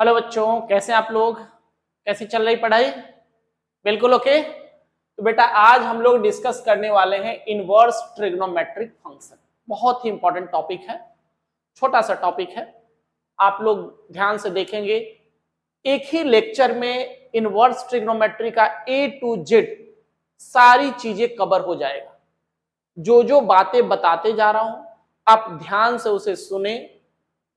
Hello बच्चों, कैसे हैं आप लोग? कैसी चल रही पढ़ाई? बिल्कुल ओके। तो बेटा आज हम लोग डिस्कस करने वाले हैं इनवर्स ट्रिग्नोमेट्रिक फंक्शन। बहुत ही इंपॉर्टेंट टॉपिक है, छोटा सा टॉपिक है, आप लोग ध्यान से देखेंगे। एक ही लेक्चर में इनवर्स ट्रिग्नोमेट्री का ए टू जेड सारी चीजें कवर हो जाएगा। जो जो बातें बताते जा रहा हूं आप ध्यान से उसे सुने,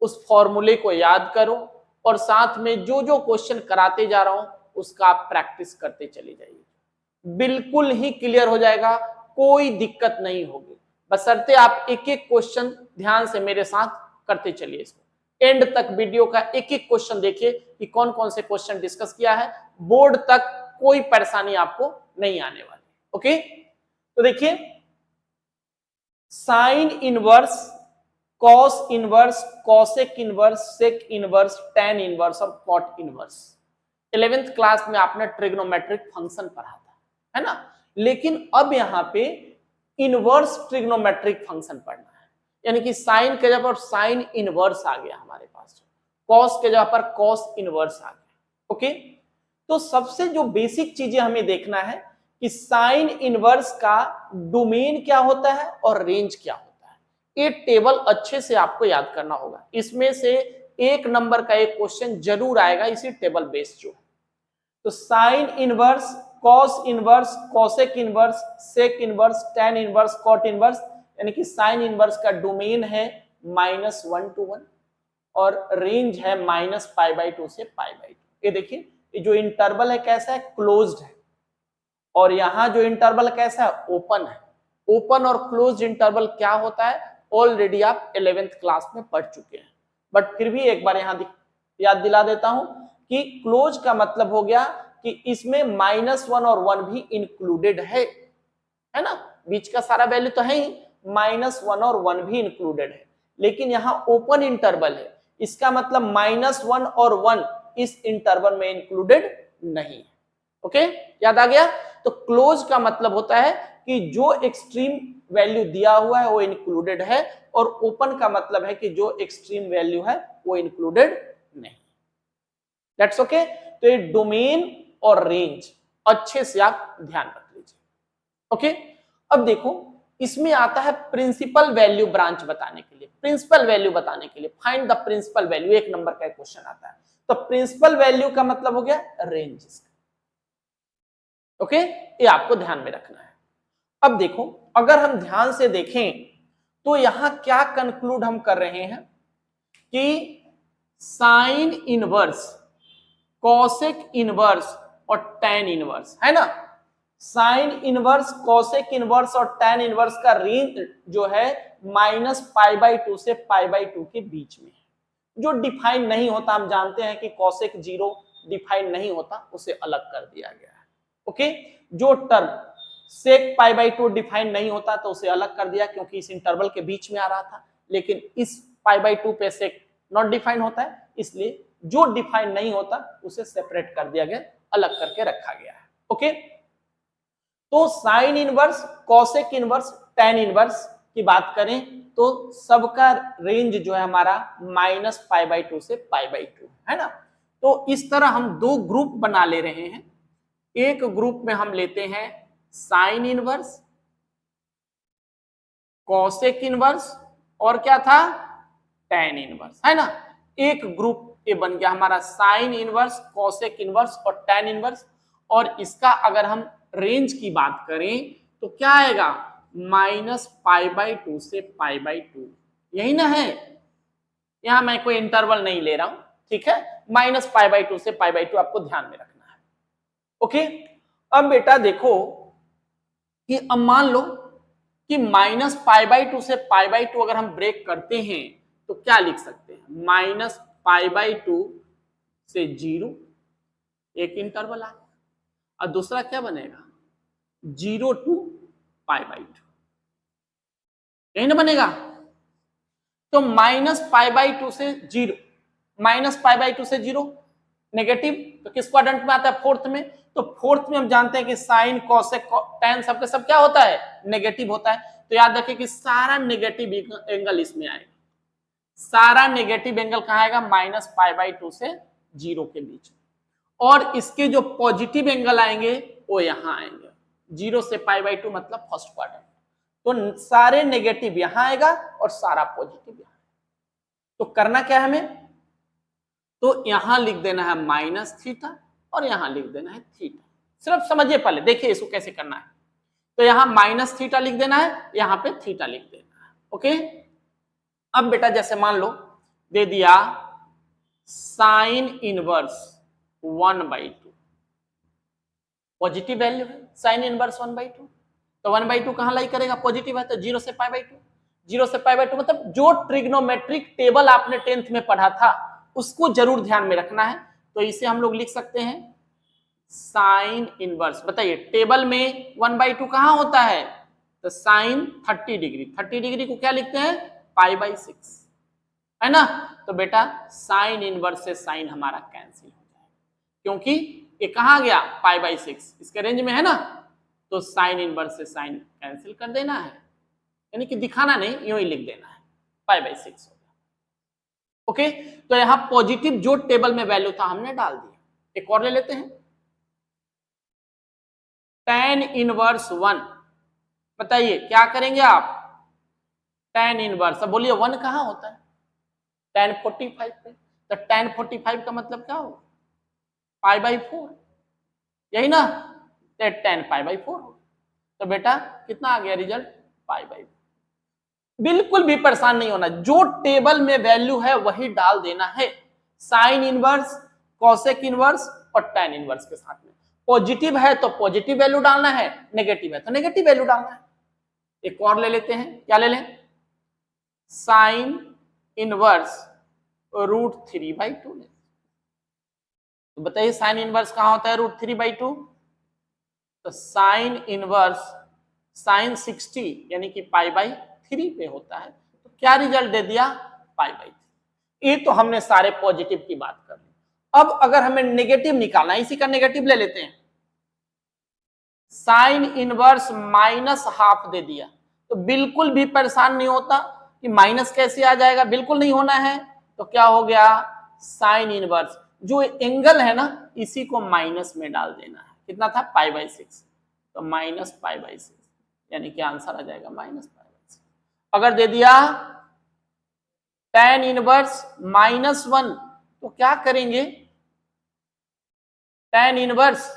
उस फॉर्मूले को याद करो और साथ में जो जो क्वेश्चन कराते जा रहा हूं उसका आप प्रैक्टिस करते चले जाइए। बिल्कुल ही क्लियर हो जाएगा, कोई दिक्कत नहीं होगी, बशर्ते आप एक एक क्वेश्चन ध्यान से मेरे साथ करते चलिए। इसको एंड तक वीडियो का एक एक क्वेश्चन देखिए कि कौन कौन से क्वेश्चन डिस्कस किया है। बोर्ड तक कोई परेशानी आपको नहीं आने वाली। ओके, तो देखिए sine inverse, cos inverse, cosec inverse, sec inverse, tan inverse और कॉट इनवर्स 11th क्लास में आपने ट्रिग्नोमेट्रिक फंक्शन पढ़ा था, है ना। लेकिन अब यहां पे इनवर्स ट्रिग्नोमेट्रिक फंक्शन पढ़ना है, यानी कि साइन के जगह पर साइन इनवर्स आ गया हमारे पास, कॉस के जगह पर कॉस इनवर्स आ गया। ओके, तो सबसे जो बेसिक चीजें हमें देखना है कि साइन इनवर्स का डोमेन क्या होता है और रेंज क्या होता है। ये टेबल अच्छे से आपको याद करना होगा, इसमें से एक नंबर का एक क्वेश्चन जरूर आएगा इसी टेबल बेस्ड जो है। तो sine inverse, cos inverse, cosec inverse, sec inverse, tan inverse, cot inverse, यानी कि साइन इनवर्स का डोमेन है -1 to 1 और रेंज है -π/2 से π/2। ये देखिए, ये जो इंटरवल है कैसा है, क्लोज्ड है, और यहां जो इंटरवल कैसा है, ओपन है। ओपन और क्लोज्ड इंटरवल क्या होता है ऑलरेडी आप 11th क्लास में पढ़ चुके हैं, बट फिर भी एक बार यहां याद दिला देता हूं कि क्लोज का मतलब हो गया कि इसमें -1 और 1 भी इंक्लूडेड है ना। बीच का सारा वैल्यू तो है ही, -1 और 1 भी इंक्लूडेड है, लेकिन यहां ओपन इंटरवल है, इसका मतलब -1 और 1 इस इंटरवल में इंक्लूडेड नहीं है। ओके, याद आ गया। तो क्लोज का मतलब होता है कि जो एक्सट्रीम वैल्यू दिया हुआ है वो इंक्लूडेड है, और ओपन का मतलब है कि जो एक्सट्रीम वैल्यू है वो इंक्लूडेड नहीं। That's okay. तो ये डोमेन और रेंज अच्छे से आप ध्यान रख लीजिए। ओके, अब देखो इसमें आता है प्रिंसिपल वैल्यू ब्रांच बताने के लिए, प्रिंसिपल वैल्यू बताने के लिए फाइंड द प्रिंसिपल वैल्यू, एक नंबर का क्वेश्चन आता है। तो प्रिंसिपल वैल्यू का मतलब हो गया रेंज। ओके, ये आपको ध्यान में रखना है। अब देखो अगर हम ध्यान से देखें तो यहां क्या कंक्लूड हम कर रहे हैं कि साइन इनवर्स, कॉसेक इनवर्स और टेन इनवर्स, है ना। साइन इनवर्स, कॉसेक इनवर्स और टेन इनवर्स का रेंज जो है -π/2 से π/2 के बीच में है। जो डिफाइन नहीं होता, हम जानते हैं कि कॉसेक 0 डिफाइन नहीं होता, उसे अलग कर दिया गया है। ओके, जो टर्म सेक π/2 डिफाइन नहीं होता तो उसे अलग कर दिया, क्योंकि इस इंटरवल के बीच में आ रहा था, लेकिन इस π/2 पे सेक नॉट डिफाइन होता है, इसलिए जो डिफाइन नहीं होता उसे सेपरेट कर दिया गया, अलग करके रखा गया है। ओके, तो sine inverse, cosec inverse, tan inverse की बात करें तो सबका रेंज जो है हमारा -π/2 से π/2 है ना। तो इस तरह हम दो ग्रुप बना ले रहे हैं। एक ग्रुप में हम लेते हैं साइन इनवर्स, कॉसेक इनवर्स और क्या था, टेन इनवर्स, है ना। एक ग्रुप ये बन गया हमारा साइन इनवर्स, कॉसेक इनवर्स और टेन इनवर्स, और इसका अगर हम रेंज की बात करें तो क्या आएगा, -π/2 से π/2, यही ना है। यहां मैं कोई इंटरवल नहीं ले रहा हूं, ठीक है, -π/2 से π/2 आपको ध्यान में रखना है। ओके, अब बेटा देखो कि अब मान लो कि -π/2 से π/2 अगर हम ब्रेक करते हैं तो क्या लिख सकते हैं, -π/2 से 0 एक इंटरवल आ गया, और दूसरा क्या बनेगा 0 to π/2, यही ना बनेगा। तो -π/2 से 0, -π/2 से 0 नेगेटिव, तो किस क्वाड्रेंट में आता है, फोर्थ में। तो फोर्थ में हम जानते हैं कि साइन, कॉसेक, टेन सबके सब क्या होता है, नेगेटिव होता है। तो याद रखिए कि सारा नेगेटिव एंगल इसमें आएगा, सारा नेगेटिव एंगल कहां आएगा, -π/2 से जीरो के बीच में, और इसके जो पॉजिटिव एंगल आएंगे वो यहां आएंगे, 0 से π/2 मतलब फर्स्ट क्वाड्रेंट। तो सारे नेगेटिव यहां आएगा और सारा पॉजिटिव यहां। तो करना क्या है हमें, तो यहां लिख देना है -θ और यहां लिख देना है θ। सिर्फ समझिए, पहले देखिए इसको कैसे करना है। तो यहां -θ लिख देना है, यहां पे θ लिख देना है। ओके, अब बेटा जैसे मान लो दे दिया साइन इनवर्स 1/2, पॉजिटिव वैल्यू है साइन इनवर्स 1/2, तो 1/2 कहां लाई करेगा, पॉजिटिव है तो 0 से π/2, 0 से π/2 मतलब जो ट्रिग्नोमेट्रिक टेबल आपने 10th में पढ़ा था उसको जरूर ध्यान में रखना है। तो इसे हम लोग लिख सकते हैं साइन इनवर्स। बताइए टेबल में 1/2 कहां होता है, तो साइन 30 डिग्री, 30 डिग्री को क्या लिखते हैं, π/6, है ना। तो बेटा साइन इनवर्स से साइन हमारा कैंसिल हो जाएगा, क्योंकि ये कहां गया, π/6 इसके रेंज में है ना। तो साइन इनवर्स से साइन कैंसिल कर देना है, यानी कि दिखाना नहीं, यूं ही लिख देना है, π/6 हो गया। ओके, तो यहां पॉजिटिव जो टेबल में वैल्यू था हमने डाल दिया। एक और ले लेते हैं, tan इनवर्स 1। बताइए क्या करेंगे आप, tan इनवर्स, अब बोलिए 1 कहां होता है, tan 45 पे, तो tan 45 का मतलब क्या होगा, π/4, यही ना, तो tan π/4 हो। तो बेटा कितना आ गया रिजल्ट, π/4। बिल्कुल भी परेशान नहीं होना, जो टेबल में वैल्यू है वही डाल देना है, साइन इनवर्स, कॉसेक इनवर्स और tan इनवर्स के साथ में। पॉजिटिव है तो पॉजिटिव वैल्यू डालना है, नेगेटिव है तो नेगेटिव वैल्यू डालना है। एक और ले लेते हैं, क्या ले लें, साइन इनवर्स √3/2 ले। तो बताइए साइन इनवर्स कहां होता है, √3/2, तो साइन इनवर्स साइन 60 यानी कि π/3 पे होता है। तो क्या रिजल्ट दे दिया, π/3। ये तो हमने सारे पॉजिटिव की बात कर ली। अब अगर हमें नेगेटिव निकालना है, इसी का नेगेटिव ले लेते हैं, साइन इनवर्स -½ दे दिया, तो बिल्कुल भी परेशान नहीं होता कि माइनस कैसे आ जाएगा, बिल्कुल नहीं होना है। तो क्या हो गया, साइन इनवर्स जो एंगल है ना इसी को माइनस में डाल देना है, कितना था, π/6, तो -π/6 यानी कि आंसर आ जाएगा -π/6। अगर दे दिया tan इनवर्स -1, तो क्या करेंगे, tan इनवर्स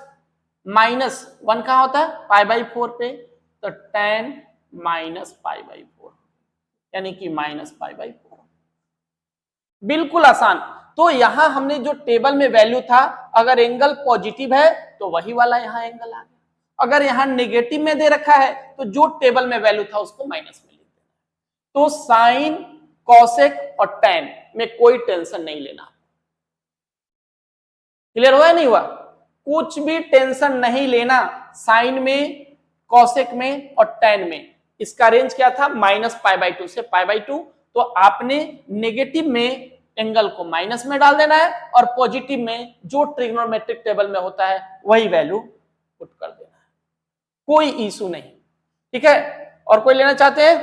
-1 कहां होता है, π/4 पे, तो tan -π/4 यानी कि -π/4। बिल्कुल आसान। तो यहां हमने जो टेबल में वैल्यू था, अगर एंगल पॉजिटिव है तो वही वाला यहां एंगल आ गया, अगर यहां नेगेटिव में दे रखा है तो जो टेबल में वैल्यू था उसको माइनस में लिख देना। तो साइन, कॉसेक और tan में कोई टेंशन नहीं लेना। क्लियर हुआ नहीं हुआ, कुछ भी टेंशन नहीं लेना, साइन में, कॉसेक में और tan में। इसका रेंज क्या था, -π/2 से π/2, तो आपने नेगेटिव में एंगल को माइनस में डाल देना है और पॉजिटिव में जो ट्रिग्नोमेट्रिक टेबल में होता है वही वैल्यू पुट कर देना है, कोई इशू नहीं। ठीक है, और कोई लेना चाहते हैं,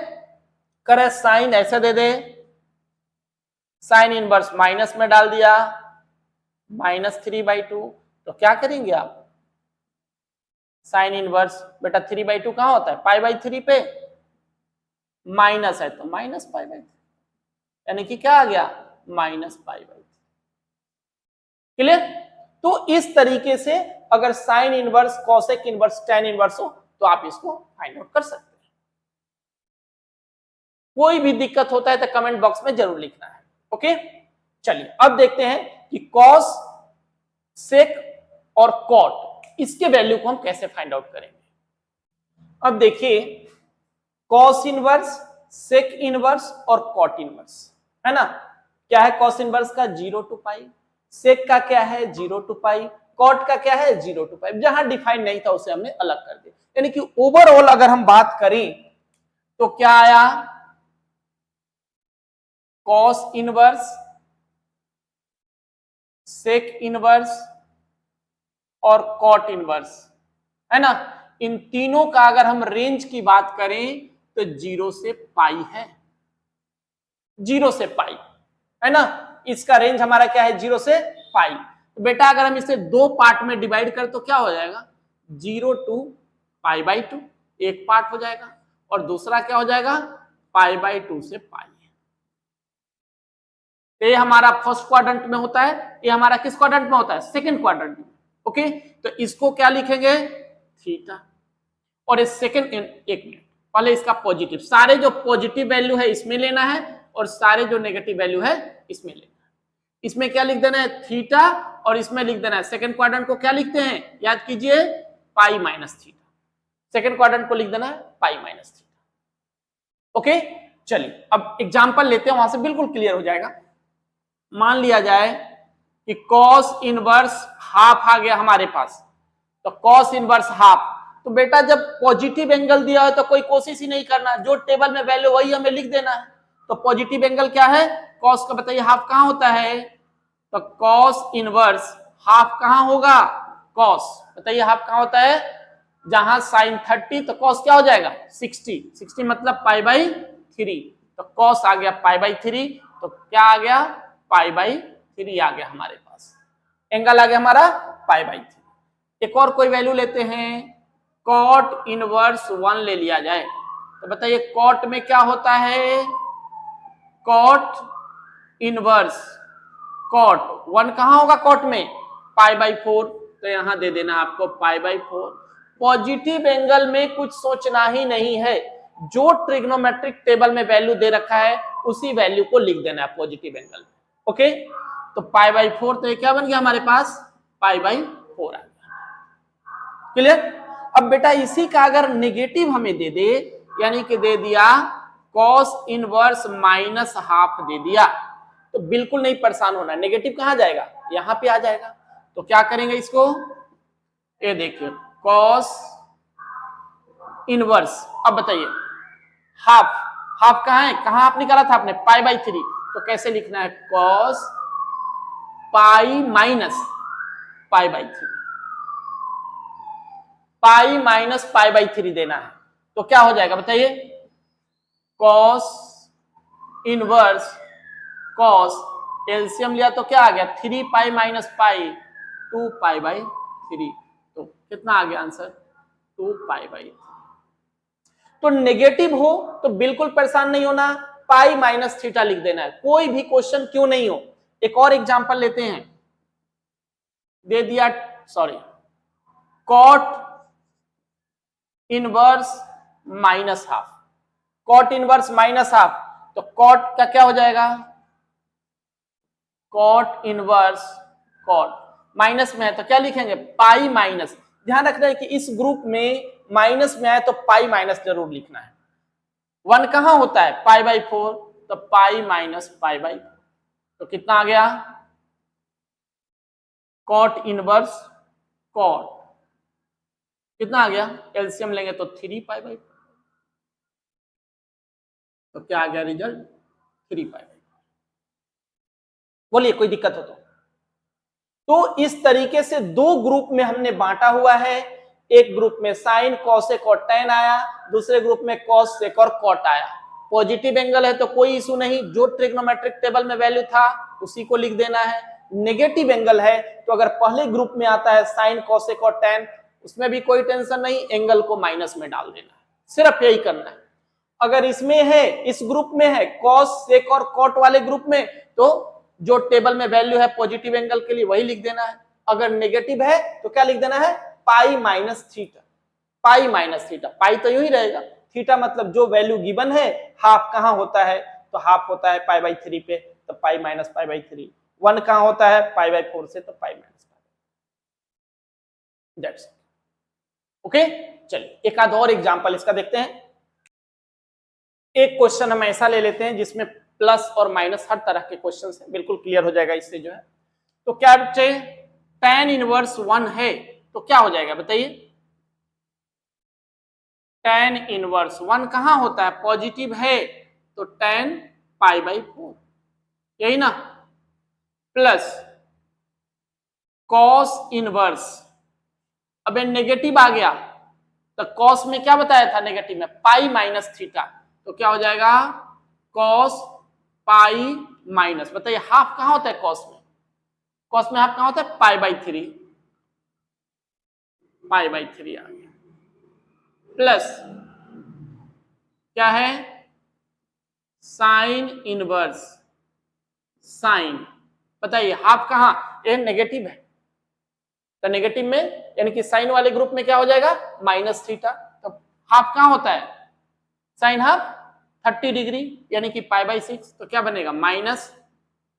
करे साइन ऐसे दे दे, साइन इनवर्स माइनस में डाल दिया, -3/2, तो क्या करेंगे आप, साइन इनवर्स बेटा 3/2 कहां होता है, π/3 पे, माइनस है तो -π/3 यानी कि क्या आ गया, -π/3। क्लियर। तो इस तरीके से अगर sine inverse, cosec inverse, tan inverse हो तो आप इसको फाइंड आउट कर सकते हैं। कोई भी दिक्कत होता है तो कमेंट बॉक्स में जरूर लिखना है। ओके, चलिए अब देखते हैं कि कॉस, सेक और कॉट, इसके वैल्यू को हम कैसे फाइंड आउट करेंगे। अब देखिए कॉस इनवर्स, सेक इनवर्स और कॉट इनवर्स, है ना। क्या है कॉस इनवर्स का, 0 to π, सेक का क्या है, 0 to π, कॉट का क्या है, 0 to π। जहां डिफाइन नहीं था उसे हमने अलग कर दिया, यानी कि ओवरऑल अगर हम बात करें तो क्या आया, कॉस इनवर्स, सेक इनवर्स और कॉट इनवर्स, है ना। इन तीनों का अगर हम रेंज की बात करें तो 0 से π है, 0 से π, है ना। इसका रेंज हमारा क्या है, 0 से पाई। तो बेटा अगर हम इसे दो पार्ट में डिवाइड करें तो क्या हो जाएगा, 0 to π/2 एक पार्ट हो जाएगा, और दूसरा क्या हो जाएगा, π/2 से पाई। तो ये हमारा फर्स्ट क्वाड्रेंट में होता है, ये हमारा किस क्वाड्रेंट में होता है, सेकंड क्वाड्रेंट में। ओके, तो इसको क्या लिखेंगे, थीटा, और इस सेकंड, एक मिनट, पहले इसका पॉजिटिव, सारे जो पॉजिटिव वैल्यू है इसमें लेना है और सारे जो नेगेटिव वैल्यू है इसमें लेना है। इसमें क्या लिख देना है, थीटा, और इसमें लिख देना है, सेकंड क्वाड्रेंट को क्या लिखते हैं, याद कीजिए, पाई माइनस थीटा। सेकंड क्वाड्रेंट को लिख देना है पाई माइनस थीटा। ओके, चलिए अब एग्जांपल लेते हैं, वहां से बिल्कुल क्लियर हो जाएगा। मान लिया जाए कि कॉस इनवर्स हाफ आ गया हमारे पास, तो कॉस इनवर्स हाफ, तो बेटा जब पॉजिटिव एंगल दिया है तो कोई कोशिश ही नहीं करना, जो टेबल में वैल्यू वही हमें लिख देना है। तो पॉजिटिव एंगल क्या है, कॉस का, बताइए हाफ कहां होता है, तो कॉस इनवर्स हाफ कहां होगा, कॉस, बताइए हाफ कहां होता है, जहां साइन 30 तो कॉस क्या हो जाएगा 60 मतलब π/3, तो कॉस आ गया π/3, तो क्या आ गया π/3 आ गया हमारे पास, एंगल आ गया हमारा π/3। एक और कोई वैल्यू लेते हैं, कॉट इनवर्स 1 ले लिया जाए, तो बताइए कॉट में क्या होता है, कॉट इनवर्स, कॉट 1 कहां होगा कॉट में, π/4, तो यहां दे देना आपको π/4। पॉजिटिव एंगल में कुछ सोचना ही नहीं है, जो ट्रिग्नोमेट्रिक टेबल में वैल्यू दे रखा है उसी वैल्यू को लिख देना है पॉजिटिव एंगल में। ओके, तो π/4, तो ये क्या बन गया हमारे पास, π/4 आ गया। क्लियर। अब बेटा इसी का अगर नेगेटिव हमें दे दे, यानी कि दे दिया कॉस इनवर्स माइनस हाफ दे दिया, तो बिल्कुल नहीं परेशान होना, नेगेटिव कहां जाएगा, यहां पे आ जाएगा। तो क्या करेंगे इसको, ये देखिए कॉस इनवर्स, अब बताइए हाफ, हाफ कहां है, कहां आप निकाला था आपने, π/3, तो कैसे लिखना है, cos pi minus π/3, pi minus π/3 देना है, तो क्या हो जाएगा बताइए, कॉस इनवर्स कॉस, एलसीएम लिया तो क्या आ गया, 3π माइनस पाई, 2π/3, तो कितना आ गया आंसर, 2π/3। तो नेगेटिव हो तो बिल्कुल परेशान नहीं होना, पाई माइनस थीटा लिख देना है, कोई भी क्वेश्चन क्यों नहीं हो। एक और एग्जांपल लेते हैं, दे दिया, sorry, cot inverse minus half, cot inverse minus half, तो कॉट का क्या हो जाएगा, कॉट इनवर्स, कॉट माइनस में है तो क्या लिखेंगे, पाई माइनस, ध्यान रखना है कि इस ग्रुप में माइनस में आए तो पाई माइनस जरूर लिखना है। 1 कहां होता है, π/4, तो पाई माइनस π/4, तो कितना आ गया, कॉट इनवर्स कॉट, कितना आ गया, एलसीएम लेंगे तो 3π/4, तो क्या आ गया रिजल्ट, 3π/4। बोलिए कोई दिक्कत हो तो इस तरीके से दो ग्रुप में हमने बांटा हुआ है, एक ग्रुप में साइन कॉसेक और टैन आया, दूसरे ग्रुप में कॉस सेक और कॉट आया। पॉजिटिव एंगल है तो कोई इशू नहीं, जो ट्रिग्नोमेट्रिक टेबल में वैल्यू था उसी को लिख देना है। नेगेटिव एंगल है तो अगर पहले ग्रुप में आता है साइन कॉसेक और टैन, उसमें भी कोई टेंशन नहीं, एंगल को माइनस में डाल देना है, सिर्फ यही करना है। अगर इसमें है, इस ग्रुप में है कॉस सेक और कॉट वाले ग्रुप में, तो जो टेबल में वैल्यू है पॉजिटिव एंगल के लिए वही लिख देना है। अगर नेगेटिव है तो क्या लिख देना है, pi minus theta, pi minus theta, pi तो यूं ही रहेगा, थीटा मतलब जो वैल्यू गिवन है, हाफ कहां होता है, तो हाफ होता है π/3 पे, तो पाई माइनस π/3, 1 कहां होता है π/4 से, तो pi minus pi. That's okay. चलिए एक आध और एग्जांपल इसका देखते हैं। एक क्वेश्चन हम ऐसा ले लेते हैं जिसमें प्लस और माइनस हर तरह के क्वेश्चन है, बिल्कुल क्लियर हो जाएगा इससे जो है। तो क्या बच्चे, tan इनवर्स 1 है तो क्या हो जाएगा बताइए, tan इनवर्स 1 कहां होता है, पॉजिटिव है तो tan π/4, यही ना, प्लस cos इनवर्स, अब नेगेटिव आ गया तो cos में क्या बताया था, नेगेटिव में पाई माइनस थीटा, तो क्या हो जाएगा cos पाई माइनस, बताइए हाफ कहां होता है cos में, कॉस में हाफ कहां होता है, पाई बाई 3, पाई बाई 3 आ गया, प्लस क्या है, साइन इनवर्स साइन, बताइए हाफ कहां, ये नेगेटिव है तो नेगेटिव में यानी कि साइन वाले ग्रुप में क्या हो जाएगा, माइनस थीटा, तो हाफ कहां होता है, साइन हाफ 30 डिग्री यानी कि पाई बाई 6, तो क्या बनेगा माइनस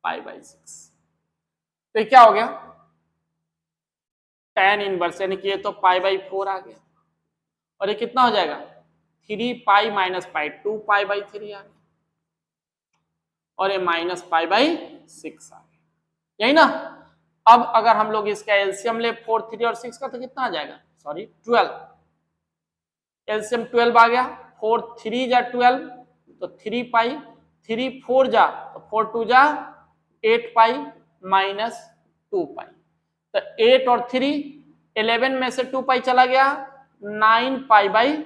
पाई बाई 6, तो ये क्या हो गया, tan इनवर्स यानी कि ये तो पाई बाई 4 आ गया, और ये कितना हो जाएगा 3 pi minus pi 2 pi by 3 आ गया, और ये माइनस पाई बाई 6 आ गया, यही ना। अब अगर हम लोग इसका एलसीएम ले 4, 3 और 6 का तो कितना आ जाएगा, सॉरी 12, एलसीएम 12 आ गया, 4 3 जा 12 तो 3 पाई, 3 4 जा तो 4 2 जा 8 पाई माइनस 2 पाई, तो 8 और 3 11 में से 2 पाई चला गया, 9 पाई बाई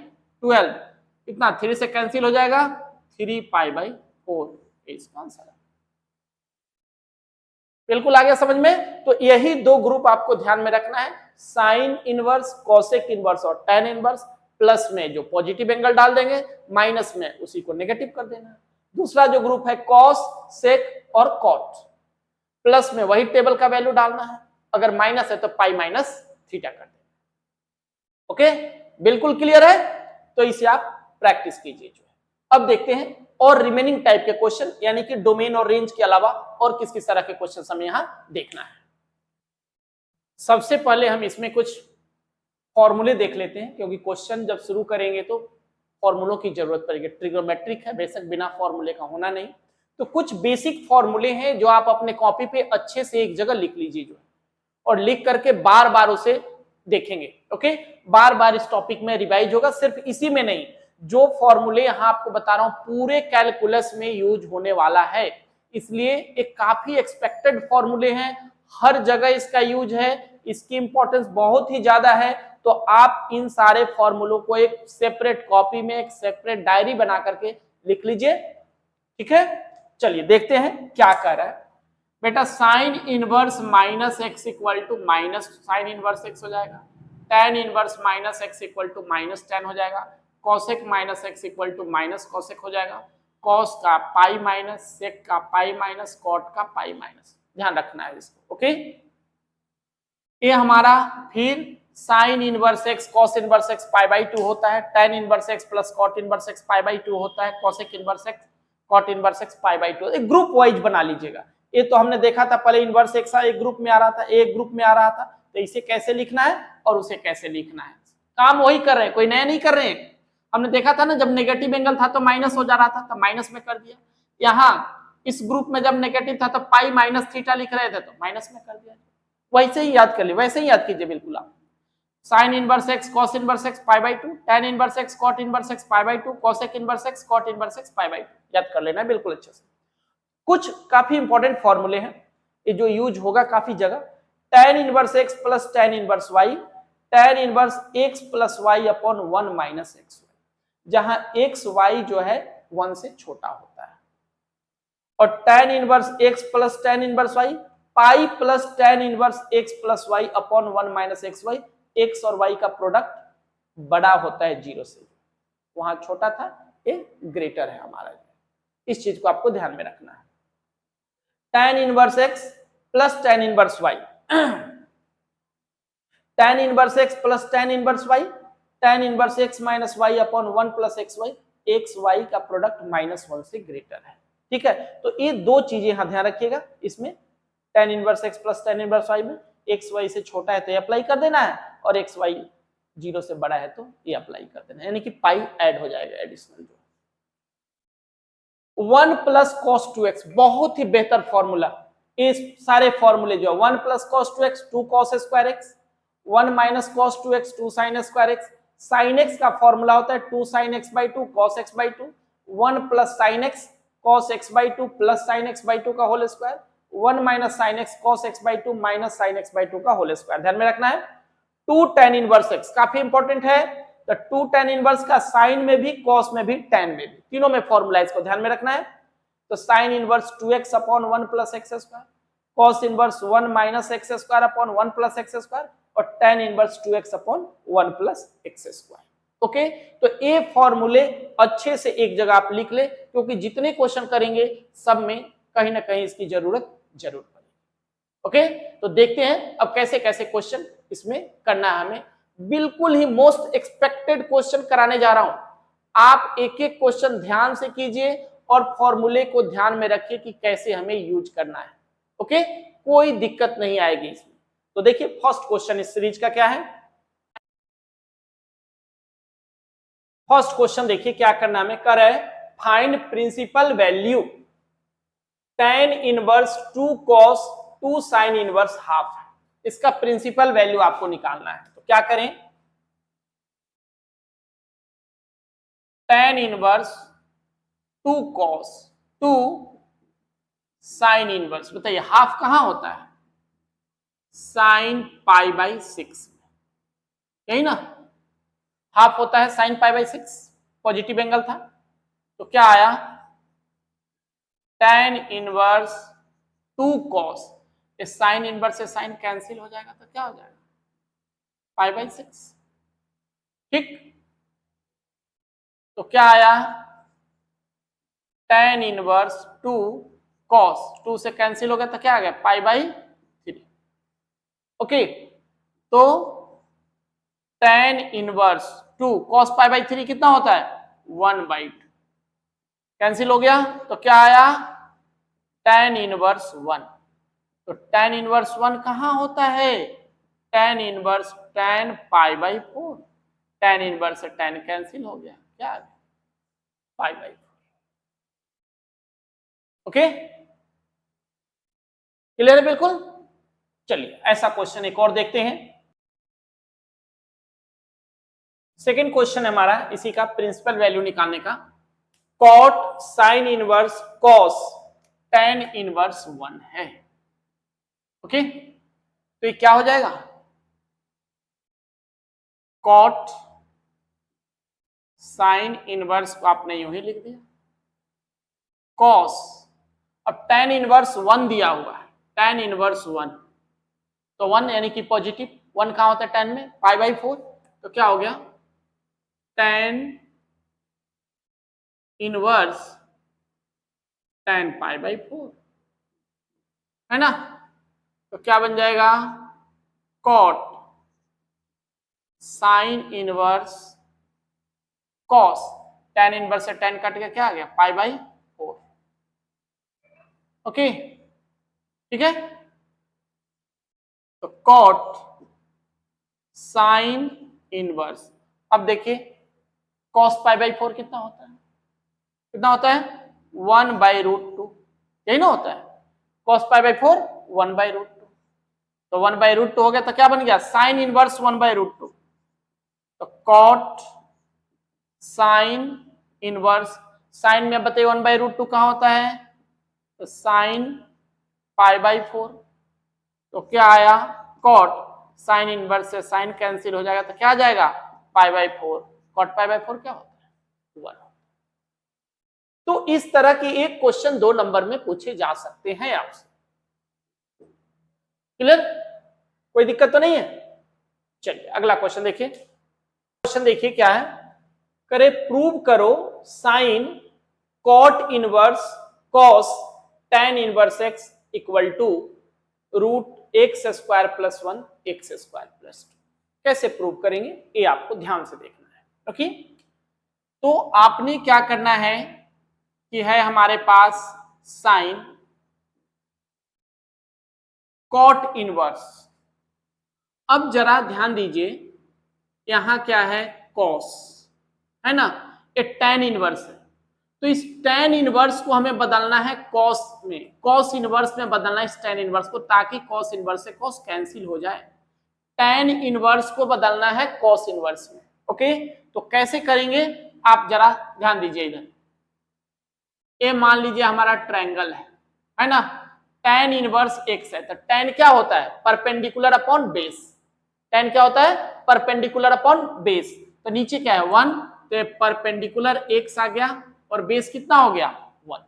12, कितना 3 से कैंसिल हो जाएगा, 3 पाई बाई 4 इसका आंसर है। बिल्कुल आ गया समझ में। तो यही दो ग्रुप आपको ध्यान में रखना है, साइन इनवर्स, कॉसेक इनवर्स और tan इनवर्स, प्लस में जो पॉजिटिव एंगल डाल देंगे, माइनस में उसी को नेगेटिव कर देना। दूसरा जो ग्रुप है कॉस, सेक और कॉट, प्लस में वही टेबल का वैल्यू डालना है, अगर माइनस है तो पाई माइनस थीटा कर देना। ओके, बिल्कुल क्लियर है, तो इसे आप प्रैक्टिस कीजिए जो है। अब देखते हैं और रिमेनिंग टाइप के क्वेश्चन, यानी कि डोमेन और रेंज के अलावा और किस किस तरह के क्वेश्चन हमें यहां देखना है। सबसे पहले हम इसमें कुछ फॉर्मूले देख लेते हैं, क्योंकि क्वेश्चन जब शुरू करेंगे तो फॉर्मूलों की जरूरत पड़ेगी। ट्रिग्नोमेट्रिक है, बेशक बिना फॉर्मूले का होना नहीं, तो कुछ बेसिक फॉर्मूले हैं जो आप अपने कॉपी पे अच्छे से एक जगह लिख लीजिए जो, और लिख करके बार बार उसे देखेंगे। ओके, बार बार इस टॉपिक में रिवाइज होगा, सिर्फ इसी में नहीं, जो फॉर्मूले यहां आपको बता रहा हूं पूरे कैलकुलस में यूज होने वाला है, इसलिए एक काफी एक्सपेक्टेड फॉर्मूले हैं, हर जगह इसका यूज है, इसकी इंपॉर्टेंस बहुत ही ज्यादा है। तो आप इन सारे फॉर्मूलों को एक सेपरेट कॉपी में, एक सेपरेट डायरी बना करके लिख लीजिए, ठीक है। चलिए देखते हैं क्या कह रहा है बेटा। Sine inverse minus x equal to minus sine inverse x हो जाएगा, tan inverse minus x equal to minus tan हो जाएगा, cosec minus x equal to minus cosec हो जाएगा, कॉस का पाई माइनस, सेक का पाई माइनस, कॉट का pi minus, ध्यान रखना है इसको। ओके, ये हमारा फिर sine inverse x cos inverse x pi by 2 होता है, tan inverse x plus cot inverse x pi by 2 होता है, cosec inverse x cot inverse x pi by 2। एक ग्रुप वाइज बना लीजिएगा, ये तो हमने देखा था पहले, इनवर्स एक्स एक ग्रुप में आ रहा था, एक ग्रुप में आ रहा था, तो इसे कैसे लिखना है और उसे कैसे लिखना है, काम वही कर रहे हैं, कोई नया नहीं कर रहे हैं। हमने देखा था ना, जब नेगेटिव एंगल था तो माइनस हो जा रहा था, तो माइनस में कर दिया। यहाँ इस ग्रुप में जब नेगेटिव था तो पाई माइनस थीटा लिख रहे थे तो माइनस में कर दिया, वैसे ही याद कर लिए, वैसे ही याद कीजिए बिल्कुल आप। Sine inverse x cos inverse x pi by 2, tan inverse x cot inverse x pi by 2, cosec inverse x cot inverse x pi by 2, याद कर लेना है बिल्कुल अच्छे से। कुछ काफी इंपॉर्टेंट फॉर्मूले हैं ये जो यूज होगा काफी जगह, tan inverse x plus tan inverse y, tan inverse x plus y upon 1 minus x, जहां एक्स वाई जो है 1 से छोटा होता है, और tan inverse x plus tan inverse y pi plus tan inverse x plus y upon 1 minus x y, x और y का प्रोडक्ट बड़ा होता है 0 से, वहां छोटा था, ये ग्रेटर है हमारा, इस चीज को आपको ध्यान में रखना है। tan inverse x plus tan inverse y, tan inverse x plus tan inverse y, tan inverse x minus y upon 1 plus x y, x y का प्रोडक्ट -1 से ग्रेटर है, ठीक है। तो ये दो चीजें यहां ध्यान रखिएगा, इसमें tan inverse x plus tan inverse y में एक्स वाई से छोटा है तो ये अप्लाई कर देना है, और एक्स वाई 0 से बड़ा है तो ये अप्लाई कर देना है, यानी कि पाई ऐड हो जाएगा एडिशनल। जो 1 प्लस कॉस 2x बहुत ही बेहतर फॉर्मूला, इस सारे फॉर्मूले जो 1 plus cos 2x 2 cos square x, 1 minus cos 2x 2 sine square x, sine x का फॉर्मूला होता है 2 sine x by 2 cos x by 2, 1 plus sine x cos x by 2 plus sine x by 2 का whole square, 1 minus sine x cos x by 2 minus sine x by 2 का whole square, ध्यान में रखना है। 2 tan inverse x काफी important है, तो 2 tan inverse का साइन में भी, कॉस में भी, tan में भी, तीनों में फॉर्मूला इसको ध्यान में रखना है। तो sine inverse 2x upon 1 plus x square, cos inverse 1 minus x square upon 1 plus x square और tan inverse 2x upon 1 plus x square. Okay, तो ये फॉर्मूले अच्छे से एक जगह आप लिख ले, क्योंकि जितने क्वेश्चन करेंगे सब में कहीं ना कहीं इसकी जरूरत जरूर पड़ेगी। ओके, तो देखते हैं अब कैसे कैसे क्वेश्चन इसमें करना है हमें। बिल्कुल ही मोस्ट एक्सपेक्टेड क्वेश्चन कराने जा रहा हूं, आप एक एक क्वेश्चन ध्यान से कीजिए और फॉर्मूले को ध्यान में रखिए कि कैसे हमें यूज करना है। ओके, कोई दिक्कत नहीं आएगी इसमें। तो देखिए फर्स्ट क्वेश्चन इस सीरीज का क्या है। फर्स्ट क्वेश्चन देखिए क्या करना हमें कर है, find principal value tan inverse 2 cos 2 sin inverse half. इसका प्रिंसिपल वैल्यू आपको निकालना है, तो क्या करें, tan inverse 2 cos 2 sin inverse, बताइए हाफ कहां होता है, sin पाई बाई 6, यही ना, हाफ होता है sin pi by 6, positive angle था, तो क्या आया tan इनवर्स 2 cos, इस साइन इनवर्स से साइन कैंसिल हो जाएगा तो क्या हो जाएगा पाई बाई 6, ठीक। तो क्या आया tan इनवर्स 2 cos 2 से कैंसिल हो गया तो क्या आ गया पाई बाई 3। ओके, तो tan inverse 2 cos pi by 3 कितना होता है 1/2, कैंसिल हो गया तो क्या आया tan इनवर्स 1। तो tan इनवर्स 1 कहां होता है, tan inverse tan pi by 4, tan inverse से tan कैंसिल हो गया, क्या आ गया पाई बाई 4। ओके, क्लियर है बिल्कुल। चलिए ऐसा क्वेश्चन एक और देखते हैं। सेकंड क्वेश्चन है हमारा इसी का प्रिंसिपल वैल्यू निकालने का, cot sin inverse cos tan inverse 1 है। ओके, तो ये क्या हो जाएगा cot sin इनवर्स को आपने यूं ही लिख दिया cos, अब tan इनवर्स 1 दिया हुआ है, tan इनवर्स 1, तो 1 यानी कि पॉजिटिव, 1 कहां होता है tan में पाई बाई 4, तो क्या हो गया tan inverse tan pi by 4, है ना, तो क्या बन जाएगा cot sin inverse cos, tan inverse से tan कट गया क्या आ गया पाई बाई 4। ओके, ठीक है, तो cot sin इनवर्स, अब देखिए cos पाई बाई 4 कितना होता है, कितना होता है 1/√2, यही ना होता है cos पाई बाई 4 1/√2, तो 1/√2 हो गया तो क्या बन गया sin इनवर्स 1/√2, तो cot sin इनवर्स, साइन में बताइए 1/√2 कहां होता है, तो sin पाई बाई 4, तो क्या आया cot sin इनवर्स से sin कैंसिल हो जाएगा तो क्या आ जाएगा pi by 4, cot pi by 4 क्या होता है 1। तो इस तरह के एक क्वेश्चन 2 नंबर में पूछे जा सकते हैं आपसे, क्लियर, कोई दिक्कत तो नहीं है। चलिए अगला क्वेश्चन देखिए, क्वेश्चन देखिए क्या है, करे प्रूव करो sine cot inverse cos tan inverse x equal to √x² + 1 x² + 2, कैसे प्रूव करेंगे ये आपको ध्यान से देखना है। ओके, तो आपने क्या करना है कि है हमारे पास साइन cot इनवर्स, अब जरा ध्यान दीजिए यहां क्या है cos, है ना, ये tan इनवर्स है, तो इस tan इनवर्स को हमें बदलना है cos में, cos इनवर्स में बदलना है इस tan इनवर्स को, ताकि cos इनवर्स से cos कैंसिल हो जाए, tan इनवर्स को बदलना है cos इनवर्स में। ओके, तो कैसे करेंगे आप जरा ध्यान दीजिए, इधर ये मान लीजिए हमारा ट्रायंगल है ना, tan इनवर्स x है, तो tan क्या होता है परपेंडिकुलर अपॉन बेस, tan क्या होता है परपेंडिकुलर अपॉन बेस, तो नीचे क्या है 1, तो परपेंडिकुलर x आ गया और बेस कितना हो गया 1।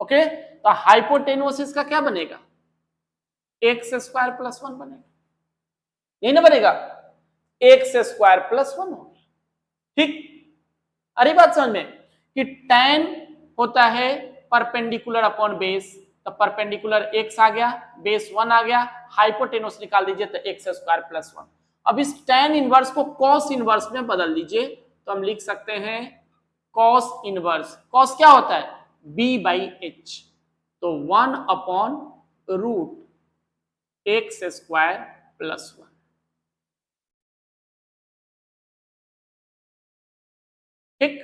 ओके, तो हाइपोटेन्यूसिस का क्या बनेगा एक्स स्क्वायर प्लस 1 बनेगा, यही ना बनेगा, एक्स स्क्वायर प्लस 1 हो गया। ठीक, अरे बात समझ में कि tan होता है परपेंडिकुलर अपॉन बेस, तो परपेंडिकुलर x आ गया, बेस 1 आ गया, हाइपोटेनस निकाल दीजिए तो एक्स स्क्वायर प्लस 1। अब इस tan इनवर्स को cos इनवर्स में बदल दीजिए, तो हम लिख सकते हैं cos इनवर्स। cos क्या होता है, b बाई एच, तो 1 upon root x square plus 1। ठीक,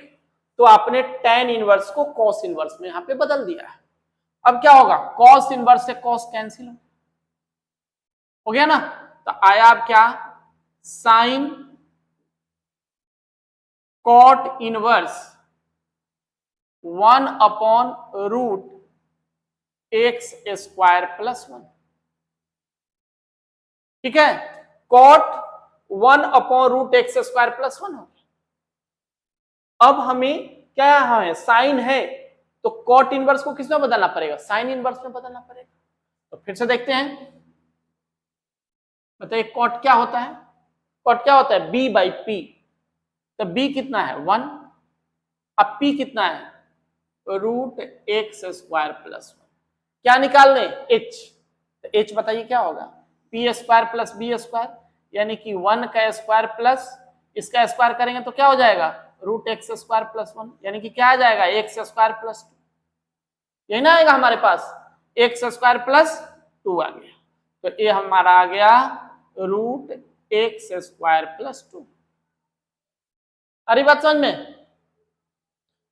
तो आपने tan इनवर्स को cos इनवर्स में यहां पे बदल दिया है। अब क्या होगा, cos इनवर्स से cos कैंसिल हो गया ना, तो आया अब क्या, sine cot inverse 1 upon root x square plus 1। ठीक है, cot 1 upon root x square plus 1 हो गया। अब हमें क्या है, साइन है, तो कॉट इनवर्स को किसमें बदलना पड़ेगा, साइन इनवर्स में बदलना पड़ेगा। तो फिर से देखते हैं, बताइए कॉट क्या होता है, कॉट क्या होता है, b बाई पी, तो b कितना है 1, अब p कितना है रूट एक्स स्क्वायर प्लस 1। क्या निकाल लें, h, तो h बताइए क्या होगा, p square plus b square, यानी कि 1 का स्क्वायर प्लस इसका स्क्वायर करेंगे तो क्या हो जाएगा, रूट एक्स स्क्वायर प्लस 1, यानी कि क्या आ जाएगा, एक्स स्क्वायर प्लस 2, यही ना आएगा हमारे पास, एक्स स्क्वायर प्लस 2 आ गया, तो ये हमारा आ गया रूट एक्स स्क्वायर प्लस 2। अरे बात समझ में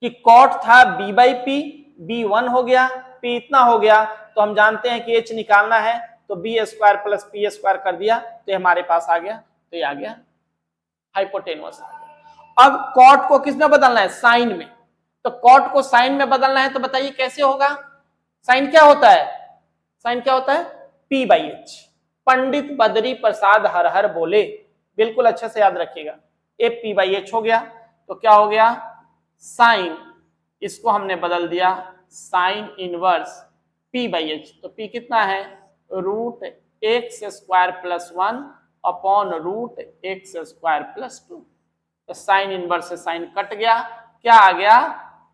कि कॉट था b बाई पी, बी 1 हो गया, p इतना हो गया, तो हम जानते हैं कि h निकालना है, तो b square plus p square कर दिया, तो हमारे पास आ गया, तो ये आ गया हाइपोटेनस आ गया। अब कॉट को किस में बदलना है, साइन में, तो कॉट को साइन में बदलना है, तो बताइए कैसे होगा, साइन क्या होता है, साइन क्या होता है, p by H. Pandit Badri Prasad हर हर बोले, बिल्कुल अच्छे से याद रखिएगा, ए p बाई एच हो गया, तो क्या हो गया, साइन, इसको हमने बदल दिया sine inverse p by h, तो p कितना है root x square plus 1 upon root x square plus 2, तो साइन इनवर्स से साइन कट गया, क्या आ गया,